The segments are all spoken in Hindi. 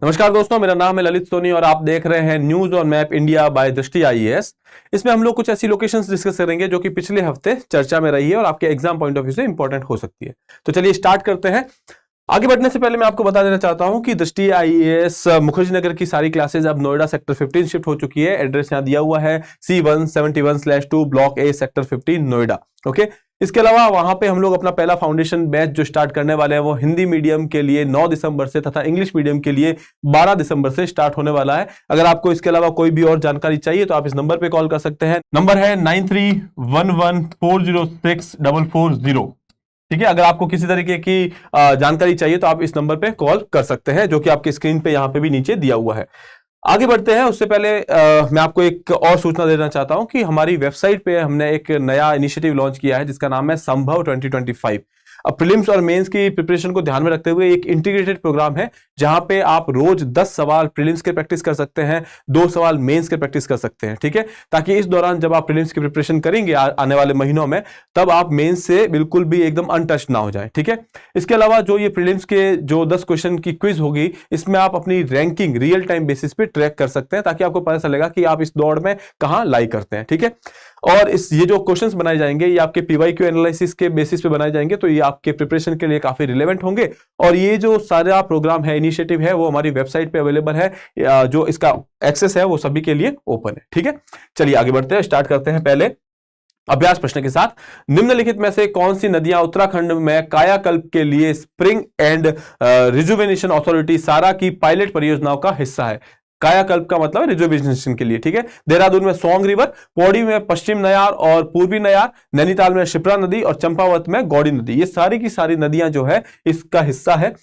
नमस्कार दोस्तों, मेरा नाम है ललित सोनी और आप देख रहे हैं news on map India by दृष्टि आईएएस। इसमें हम लोग कुछ ऐसी लोकेशंस डिस्कस करेंगे जो कि पिछले हफ्ते चर्चा में रही है और आपके एग्जाम पॉइंट ऑफ व्यू से इंपॉर्टेंट हो सकती है। तो चलिए स्टार्ट करते हैं। आगे बढ़ने से पहले मैं आपको बता देना चाहता हूं कि दृष्टि आईएएस मुखर्जी नगर की सारी क्लासेज अब नोएडा सेक्टर 15 शिफ्ट हो चुकी है। एड्रेस यहां दिया हुआ है C171/2 block A sector 15 Noida. Okay, इसके अलावा वहां पे हम लोग अपना पहला फाउंडेशन बैच जो स्टार्ट करने वाले हैं वो हिंदी मीडियम के लिए 9 दिसंबर से तथा इंग्लिश मीडियम के लिए 12 दिसंबर से स्टार्ट होने वाला है। अगर आपको इसके अलावा कोई भी और जानकारी चाहिए तो आप इस नंबर पे कॉल कर सकते हैं। नंबर है 9311406440। ठीक है, अगर आपको किसी तरीके की जानकारी चाहिए तो आप इस नंबर पे कॉल कर सकते हैं, जो कि आपकी स्क्रीन पे यहाँ पे भी नीचे दिया हुआ है। आगे बढ़ते हैं उससे पहले मैं आपको एक और सूचना देना चाहता हूं कि हमारी वेबसाइट पे हमने एक नया इनिशिएटिव लॉन्च किया है जिसका नाम है संभव 2025। अब प्रीलिम्स और मेंस की प्रिपरेशन को ध्यान में रखते हुए एक इंटीग्रेटेड प्रोग्राम है जहां पे आप रोज 10 सवाल प्रीलिम्स के प्रैक्टिस कर सकते हैं, 2 सवाल मेंस के प्रैक्टिस कर सकते हैं। ठीक है, ताकि इस दौरान जब आप प्रीलिम्स की प्रिपरेशन करेंगे आने वाले महीनों में, तब आप मेंस से बिल्कुल भी एकदम अनटच्ड ना हो जाए। ठीक है, इसके अलावा जो ये प्रीलिम्स के जो 10 क्वेश्चन की क्विज होगी, इसमें आप अपनी रैंकिंग रियल टाइम बेसिस पे ट्रैक कर सकते हैं ताकि आपको पता चलेगा कि आप इस दौड़ में कहां लाई करते हैं। ठीक है, और ये जो क्वेश्चंस बनाए जाएंगे ये आपके पीवाईक्यू एनालिसिस के बेसिस पे बनाए जाएंगे, तो ये आपके प्रिपरेशन के लिए काफी रिलेवेंट होंगे। और ये जो सारा प्रोग्राम है, इनिशिएटिव है, वो हमारी वेबसाइट पे अवेलेबल है। जो इसका एक्सेस है वो सभी के लिए ओपन है। ठीक है, चलिए आगे बढ़ते हैं, स्टार्ट करते हैं पहले अभ्यास प्रश्न के साथ। निम्नलिखित में से कौन सी नदियां उत्तराखंड में कायाकल्प के लिए स्प्रिंग एंड रिजुवेनेशन अथॉरिटी सारा की पायलट परियोजनाओं का हिस्सा है? कायाकल्प का मतलब रिजुवेनेशन के लिए। ठीक है, देहरादून में सोंग रिवर, पौड़ी में पश्चिम नयार और पूर्वी नयार, नैनीताल में शिप्रा नदी और चंपावत में गौड़ी नदी, ये सारी की सारी नदियां जो है इसका हिस्सा है।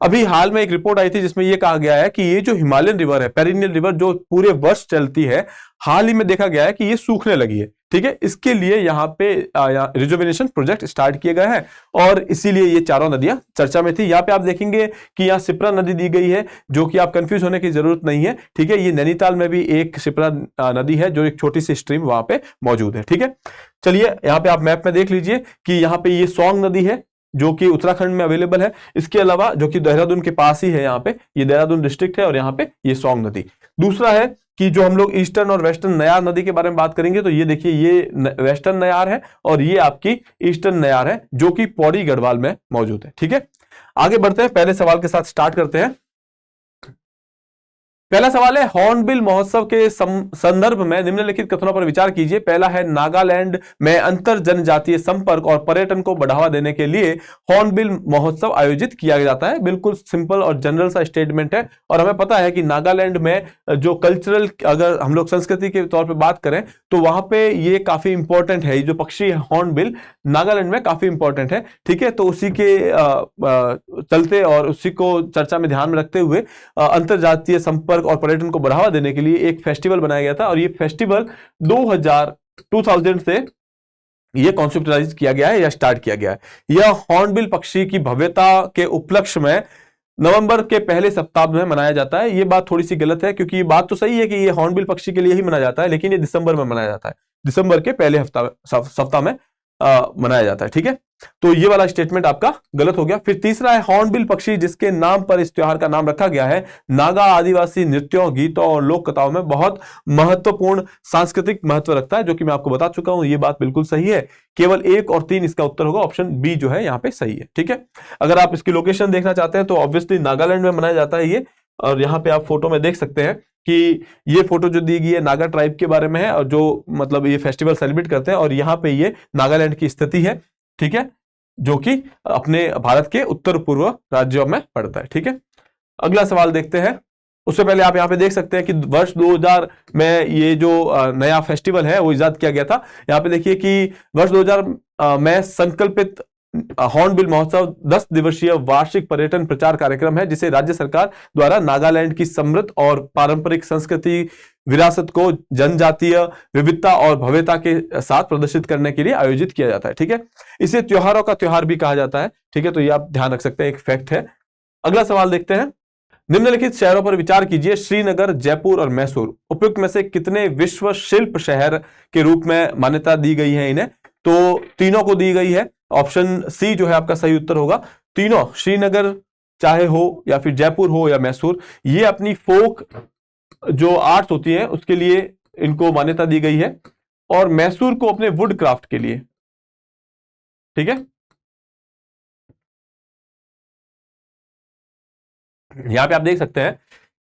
अभी हाल में एक रिपोर्ट आई थी जिसमें यह कहा गया है कि ये जो हिमालयन रिवर है, पेरिनियल रिवर, जो पूरे वर्ष चलती है, हाल ही में देखा गया है कि ये सूखने लगी है। ठीक है, इसके लिए यहाँ पे रिजुवेनेशन प्रोजेक्ट स्टार्ट किए गए हैं और इसीलिए ये चारों नदियां चर्चा में थी। यहाँ पे आप देखेंगे कि यहाँ शिप्रा नदी दी गई है, जो कि आप कंफ्यूज होने की जरूरत नहीं है। ठीक है, ये नैनीताल में भी एक शिप्रा नदी है, जो एक छोटी सी स्ट्रीम वहां पे मौजूद है। ठीक है, चलिए यहाँ पे आप मैप में देख लीजिए कि यहाँ पे ये सोंग नदी है जो कि उत्तराखंड में अवेलेबल है। इसके अलावा जो कि देहरादून के पास ही है, यहाँ पे ये देहरादून डिस्ट्रिक्ट है और यहाँ पे ये सोंग नदी। दूसरा है कि जो हम लोग ईस्टर्न और वेस्टर्न नयार नदी के बारे में बात करेंगे, तो ये देखिए, ये वेस्टर्न नयार है और ये आपकी ईस्टर्न नयार है, जो कि पौड़ी गढ़वाल में मौजूद है। ठीक है, आगे बढ़ते हैं, पहले सवाल के साथ स्टार्ट करते हैं। पहला सवाल है, हॉर्नबिल महोत्सव के संदर्भ में निम्नलिखित कथनों पर विचार कीजिए। पहला है, नागालैंड में अंतर जनजातीय संपर्क और पर्यटन को बढ़ावा देने के लिए हॉर्नबिल महोत्सव आयोजित किया जाता है। बिल्कुल सिंपल और जनरल सा स्टेटमेंट है और हमें पता है कि नागालैंड में जो कल्चरल, अगर हम लोग संस्कृति के तौर पर बात करें तो वहां पे ये काफी इंपॉर्टेंट है। ये जो पक्षी है हॉर्नबिल, नागालैंड में काफी इंपॉर्टेंट है। ठीक है, तो उसी के चलते और उसी को चर्चा में ध्यान में रखते हुए अंतरजातीय संपर्क और पर्यटन को बढ़ावा देने के लिए एक फेस्टिवल बनाया गया था और ये फेस्टिवल 2000 से ये कॉन्सेप्टलाइज किया गया है या स्टार्ट किया गया है। यह हॉर्नबिल पक्षी की भव्यता के उपलक्ष्य में नवंबर के पहले सप्ताह में मनाया जाता है। ये बात थोड़ी सी गलत है, क्योंकि ये बात तो सही है कि ये हॉर्नबिल पक्षी के लिए ही मनाया जाता है, लेकिन ये दिसंबर में मनाया जाता है, दिसंबर के पहले सप्ताह में मनाया जाता है। ठीक है, तो ये वाला स्टेटमेंट आपका गलत हो गया। फिर तीसरा है, हॉर्नबिल पक्षी जिसके नाम पर इस त्योहार का नाम रखा गया है, नागा आदिवासी नृत्यों, गीतों और लोक कथाओं में बहुत महत्वपूर्ण सांस्कृतिक महत्व रखता है, जो कि मैं आपको बता चुका हूं। ये बात बिल्कुल सही है। केवल 1 और 3 इसका उत्तर होगा, ऑप्शन बी जो है यहाँ पे सही है। ठीक है, अगर आप इसकी लोकेशन देखना चाहते हैं तो ऑब्वियसली नागालैंड में मनाया जाता है ये, और यहाँ पे आप फोटो में देख सकते हैं कि ये फोटो जो दी गई है नागा ट्राइब के बारे में है, और जो मतलब ये फेस्टिवल सेलिब्रेट करते हैं, और यहाँ पे ये नागालैंड की स्थिति है। ठीक है, जो कि अपने भारत के उत्तर पूर्व राज्यों में पड़ता है। ठीक है, अगला सवाल देखते हैं। उससे पहले आप यहाँ पे देख सकते हैं कि वर्ष 2000 में ये जो नया फेस्टिवल है वो इजाद किया गया था। यहाँ पे देखिए कि वर्ष 2000 में संकल्पित हॉर्नबिल महोत्सव 10 दिवसीय वार्षिक पर्यटन प्रचार कार्यक्रम है, जिसे राज्य सरकार द्वारा नागालैंड की समृद्ध और पारंपरिक संस्कृति विरासत को जनजातीय विविधता और भव्यता के साथ प्रदर्शित करने के लिए आयोजित किया जाता है। ठीक है, इसे त्योहारों का त्योहार भी कहा जाता है। ठीक है, तो ये आप ध्यान रख सकते हैं, एक फैक्ट है। अगला सवाल देखते हैं। निम्नलिखित शहरों पर विचार कीजिए। श्रीनगर, जयपुर और मैसूर उपयुक्त में से कितने विश्व शिल्प शहर के रूप में मान्यता दी गई है इन्हें? तो तीनों को दी गई है। ऑप्शन सी जो है आपका सही उत्तर होगा। तीनों, श्रीनगर, चाहे हो या फिर जयपुर हो या मैसूर, ये अपनी फोक जो आर्ट्स होती है उसके लिए इनको मान्यता दी गई है, और मैसूर को अपने वुड क्राफ्ट के लिए। ठीक है, यहां पे आप देख सकते हैं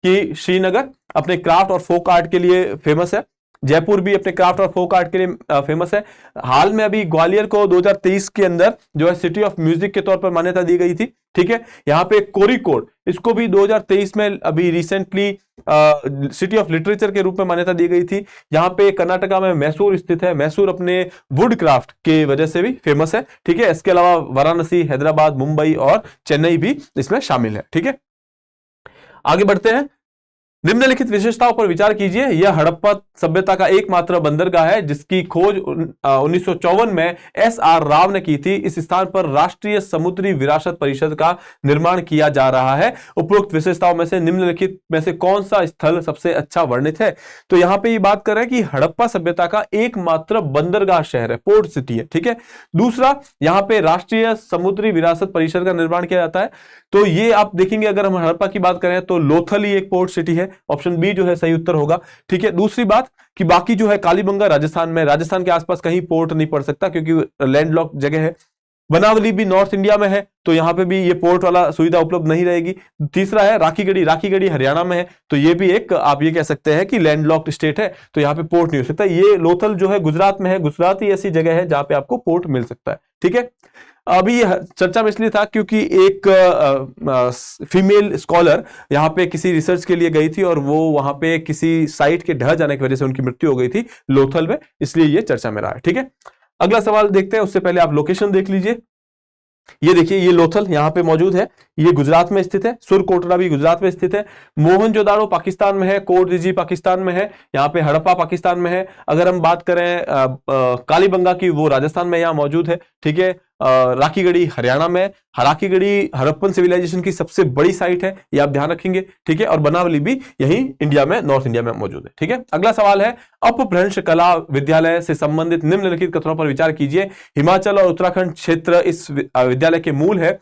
कि श्रीनगर अपने क्राफ्ट और फोक आर्ट के लिए फेमस है, जयपुर भी अपने क्राफ्ट और फोक आर्ट के लिए फेमस है। हाल में अभी ग्वालियर को 2023 के अंदर जो है सिटी ऑफ म्यूजिक के तौर पर मान्यता दी गई थी। ठीक है, यहाँ पे कोरिकोड, इसको भी 2023 में अभी रिसेंटली सिटी ऑफ लिटरेचर के रूप में मान्यता दी गई थी। यहाँ पे कर्नाटका में मैसूर स्थित है, मैसूर अपने वुड क्राफ्ट के वजह से भी फेमस है। ठीक है, इसके अलावा वाराणसी, हैदराबाद, मुंबई और चेन्नई भी इसमें शामिल है। ठीक है, आगे बढ़ते हैं। निम्नलिखित विशेषताओं पर विचार कीजिए। यह हड़प्पा सभ्यता का एकमात्र बंदरगाह है जिसकी खोज 1954 में एस.आर. राव ने की थी। इस स्थान पर राष्ट्रीय समुद्री विरासत परिषद का निर्माण किया जा रहा है। उपरोक्त विशेषताओं में से निम्नलिखित में से कौन सा स्थल सबसे अच्छा वर्णित है? तो यहां पे ये बात कर रहे हैं कि हड़प्पा सभ्यता का एकमात्र बंदरगाह शहर है, पोर्ट सिटी है। ठीक है, दूसरा, यहां पे राष्ट्रीय समुद्री विरासत परिषद का निर्माण किया जाता है। तो ये आप देखेंगे, अगर हम हड़प्पा की बात करें तो लोथल ही एक पोर्ट सिटी है, ऑप्शन बी जो है सही उत्तर होगा। ठीक है, दूसरी बात कि बाकी जो है कालीबंगा राजस्थान में, राजस्थान के आसपास कहीं पोर्ट नहीं पड़ सकता क्योंकि लैंडलॉक जगह है। बनावली भी नॉर्थ इंडिया में है, तो यहां पे भी ये पोर्ट वाला सुविधा उपलब्ध नहीं रहेगी। तीसरा है राखीगढ़ी, राखीगढ़ी हरियाणा में है, तो ये भी एक आप ये कह सकते हैं कि लैंडलॉक्ड स्टेट है, तो यहाँ पे पोर्ट नहीं हो सकता। ये लोथल जो है गुजरात में है, गुजरात ही ऐसी जगह है जहां पे आपको पोर्ट मिल सकता है। ठीक है, अभी चर्चा में इसलिए था क्योंकि एक फीमेल स्कॉलर यहाँ पे किसी रिसर्च के लिए गई थी और वो वहां पे किसी साइट के ढह जाने की वजह से उनकी मृत्यु हो गई थी लोथल में, इसलिए ये चर्चा में रहा है। ठीक है, अगला सवाल देखते हैं, उससे पहले आप लोकेशन देख लीजिए। ये देखिए, ये लोथल यहाँ पे मौजूद है, ये गुजरात में स्थित है। सुरकोटड़ा भी गुजरात में स्थित है। मोहनजोदाड़ो पाकिस्तान में है, कोटदीजी पाकिस्तान में है, यहाँ पे हड़प्पा पाकिस्तान में है। अगर हम बात करें कालीबंगा की, वो राजस्थान में यहाँ मौजूद है। ठीक है, राखीगढ़ी हरियाणा में, राखीगढ़ी हड़प्पन सिविलाइजेशन की सबसे बड़ी साइट है, ये आप ध्यान रखेंगे। ठीक है, और बनावली भी यही इंडिया में, नॉर्थ इंडिया में मौजूद है। ठीक है, अगला सवाल है, अपभ्रंश कला विद्यालय से संबंधित निम्नलिखित कथनों पर विचार कीजिए। हिमाचल और उत्तराखंड क्षेत्र इस विद्यालय के मूल है,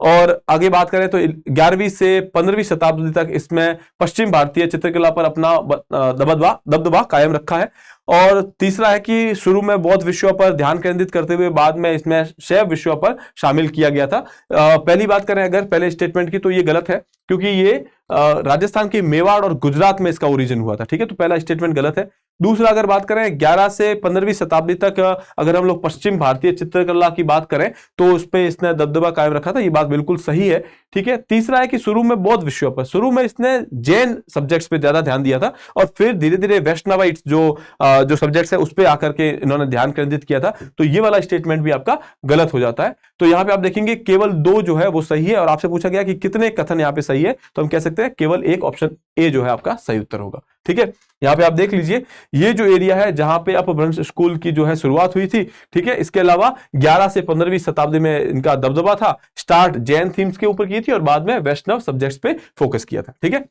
और आगे बात करें तो 11वीं से 15वीं शताब्दी तक इसमें पश्चिम भारतीय चित्रकला पर अपना दबदबा कायम रखा है। और तीसरा है कि शुरू में बौद्ध विषयों पर ध्यान केंद्रित करते हुए बाद में इसमें शैव विषयों पर शामिल किया गया था। पहली बात करें अगर पहले स्टेटमेंट की, तो ये गलत है क्योंकि ये राजस्थान के मेवाड़ और गुजरात में इसका ओरिजिन हुआ था। ठीक है, तो पहला स्टेटमेंट गलत है। दूसरा, अगर बात करें 11 से 15वीं शताब्दी तक अगर हम लोग पश्चिम भारतीय चित्रकला की बात करें तो उस पर इसने दबदबा कायम रखा था, ये बात बिल्कुल सही है। ठीक है, तीसरा है कि शुरू में बौद्ध विषयों पर, शुरू में इसने जैन सब्जेक्ट्स पे ज्यादा ध्यान दिया था और फिर धीरे धीरे वैष्णवाइट्स जो सब्जेक्ट्स है उस पर आकर के इन्होंने ध्यान केंद्रित किया था, तो ये वाला स्टेटमेंट भी आपका गलत हो जाता है। तो यहां पे आप देखेंगे केवल 2 जो है वो सही है, और आपसे पूछा गया कि कितने कथन यहां पे सही है, तो हम कह सकते हैं केवल एक, ऑप्शन ए जो है आपका सही उत्तर होगा। ठीक है, यहां पे आप देख लीजिए, ये जो एरिया है जहां पे अपभ्रंश स्कूल की जो है शुरुआत हुई थी। ठीक है, इसके अलावा 11 से 15वीं शताब्दी में इनका दबदबा था, स्टार्ट जैन थीम्स के ऊपर की थी और बाद में वैष्णव सब्जेक्ट्स पे फोकस किया था। ठीक है,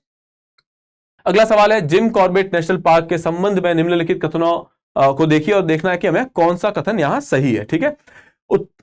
अगला सवाल है, जिम कॉर्बेट नेशनल पार्क के संबंध में निम्नलिखित कथनों को देखिए और देखना है कि हमें कौन सा कथन यहां सही है। ठीक है,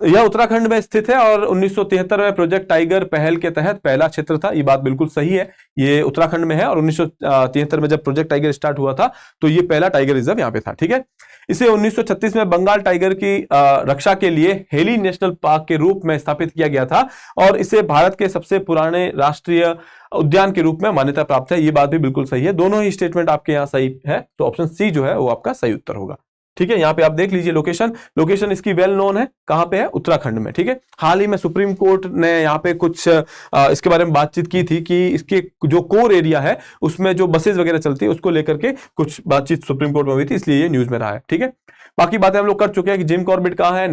यह उत्तराखंड में स्थित है और 1973 में प्रोजेक्ट टाइगर पहल के तहत पहला क्षेत्र था, ये बात बिल्कुल सही है। ये उत्तराखंड में है और 1973 में जब प्रोजेक्ट टाइगर स्टार्ट हुआ था तो ये पहला टाइगर रिजर्व यहाँ पे था। ठीक है, इसे 1936 में बंगाल टाइगर की रक्षा के लिए हेली नेशनल पार्क के रूप में स्थापित किया गया था और इसे भारत के सबसे पुराने राष्ट्रीय उद्यान के रूप में मान्यता प्राप्त है, ये बात भी बिल्कुल सही है। दोनों ही स्टेटमेंट आपके यहाँ सही है, तो ऑप्शन सी जो है वो आपका सही उत्तर होगा। ठीक है, यहाँ पे आप देख लीजिए लोकेशन इसकी वेल नोन है, कहां पे है? उत्तराखंड में। ठीक है, हाल ही में सुप्रीम कोर्ट ने यहाँ पे कुछ इसके बारे में बातचीत की थी कि इसके जो कोर एरिया है उसमें जो बसेस वगैरह चलती है उसको लेकर के कुछ बातचीत सुप्रीम कोर्ट में हुई थी, इसलिए ये न्यूज में रहा है। ठीक है, बाकी बातें हम लोग कर चुके हैं कि जिम कॉर्बेट कहाँ है,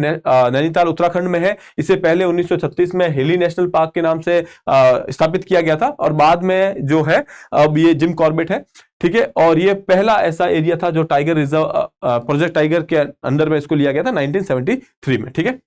नैनीताल उत्तराखंड में है। इसे पहले 1936 में हेली नेशनल पार्क के नाम से स्थापित किया गया था और बाद में जो है अब ये जिम कॉर्बेट है। ठीक है, और ये पहला ऐसा एरिया था जो टाइगर रिजर्व प्रोजेक्ट टाइगर के अंडर में इसको लिया गया था 1973 में। ठीक है,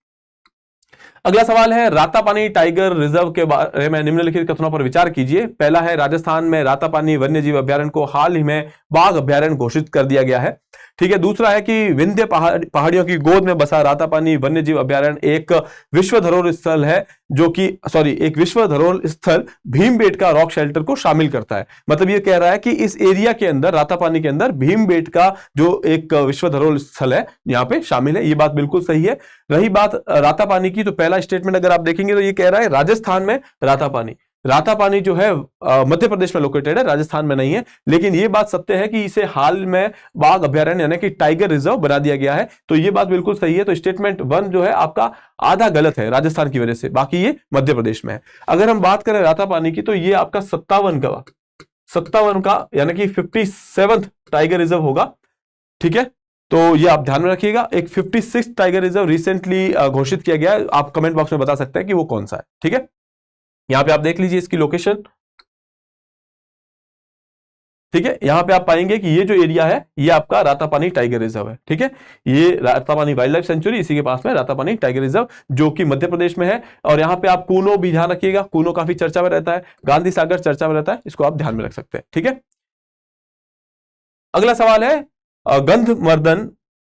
अगला सवाल है, रातापानी टाइगर रिजर्व के बारे में निम्नलिखित कथनों पर विचार कीजिए। पहला है, राजस्थान में रातापानी वन्यजीव अभ्यारण्य को हाल ही में बाघ अभ्यारण्य घोषित कर दिया गया है। ठीक है। दूसरा है कि विंध्य पहाड़ियों की गोद में बसा रातापानी वन्यजीव अभयारण्य एक विश्व धरोहर स्थल है, जो कि एक विश्व धरोहर स्थल भीमबेटका रॉक शेल्टर को शामिल करता है। मतलब ये कह रहा है कि इस एरिया के अंदर, रातापानी के अंदर, भीमबेटका जो एक विश्व धरोहर स्थल है यहाँ पे शामिल है। ये बात बिल्कुल सही है। रही बात रातापानी की, तो पहला स्टेटमेंट अगर आप देखेंगे तो ये कह रहा है राजस्थान में रातापानी। रातापानी जो है मध्य प्रदेश में लोकेटेड है, राजस्थान में नहीं है। लेकिन ये बात सत्य है कि इसे हाल में बाघ अभयारण्य यानी कि टाइगर रिजर्व बना दिया गया है। तो ये बात बिल्कुल सही है। तो स्टेटमेंट 1 जो है आपका आधा गलत है राजस्थान की वजह से, बाकी ये मध्य प्रदेश में है। अगर हम बात करें रातापानी की, तो ये आपका 57 का यानी कि 57th टाइगर रिजर्व होगा। ठीक है, तो ये आप ध्यान में रखिएगा। एक 56 टाइगर रिजर्व रिसेंटली घोषित किया गया है। आप कमेंट बॉक्स में बता सकते हैं कि वो कौन सा है। ठीक है, यहां पे आप देख लीजिए इसकी लोकेशन। ठीक है, यहां पे आप पाएंगे कि ये जो एरिया है ये आपका रातापानी टाइगर रिजर्व है। ठीक है, ये रातापानी वाइल्ड लाइफ सेंचुरी, इसी के पास में रातापानी टाइगर रिजर्व जो कि मध्य प्रदेश में है। और यहां पे आप कूनो भी ध्यान रखिएगा, कूनो काफी चर्चा में रहता है, गांधी सागर चर्चा में रहता है, इसको आप ध्यान में रख सकते हैं। ठीक है, अगला सवाल है गंधमर्दन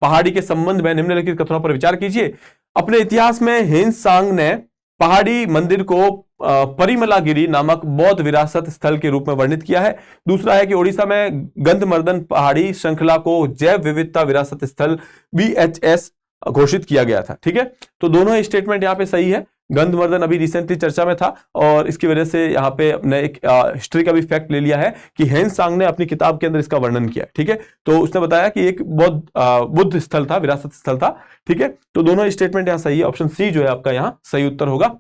पहाड़ी के संबंध में निम्नलिखित कथनों पर विचार कीजिए। अपने इतिहास में हेनसांग ने पहाड़ी मंदिर को परिमलागिरी नामक बौद्ध विरासत स्थल के रूप में वर्णित किया है। दूसरा है कि ओडिशा में गंधमर्दन पहाड़ी श्रृंखला को जैव विविधता विरासत स्थल BHS घोषित किया गया था। ठीक है, तो दोनों स्टेटमेंट यहाँ पे सही है। गंधमर्दन अभी रिसेंटली चर्चा में था और इसकी वजह से यहाँ पे हमने एक हिस्ट्री का भी फैक्ट ले लिया है कि हेनसांग ने अपनी किताब के अंदर इसका वर्णन किया। ठीक है, तो उसने बताया कि एक बुद्ध स्थल था, विरासत स्थल था। ठीक है, तो दोनों स्टेटमेंट यहाँ सही है। ऑप्शन सी जो है आपका यहाँ सही उत्तर होगा।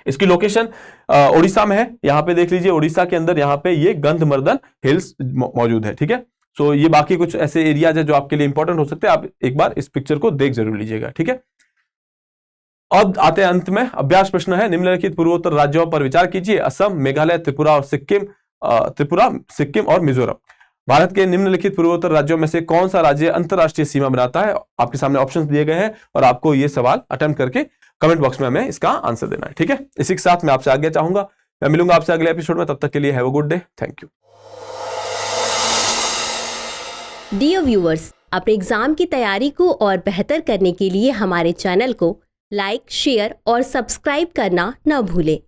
इसकी लोकेशन ओडिशा में है। यहाँ पे देख लीजिए, ओडिशा के अंदर यहाँ पे ये गंधमर्दन हिल्स मौजूद है। ठीक है, सो ये बाकी कुछ ऐसे एरियाज है जो आपके लिए इंपॉर्टेंट हो सकते हैं। आप एक बार इस पिक्चर को देख जरूर लीजिएगा। ठीक है, अब आते हैं अंत में। अभ्यास प्रश्न है, निम्नलिखित पूर्वोत्तर राज्यों पर विचार कीजिए। असम, मेघालय, त्रिपुरा और मिजोरम। भारत के निम्नलिखित पूर्वोत्तर राज्यों में से कौन सा राज्य अंतरराष्ट्रीय सीमा बनाता है? आपके सामने ऑप्शंस दिए गए हैं और आपको ये सवाल अटेम्प्ट करके कमेंट बॉक्स में हमें इसका आंसर देना है। ठीक है, इसी के साथ मैं आपसे आज्ञा चाहूंगा। मैं मिलूंगा आपसे अगले एपिसोड में। तब तक के लिए have a good day. Thank you. Dear viewers, अपने एग्जाम की तैयारी को और बेहतर करने के लिए हमारे चैनल को लाइक, शेयर और सब्सक्राइब करना न भूलें।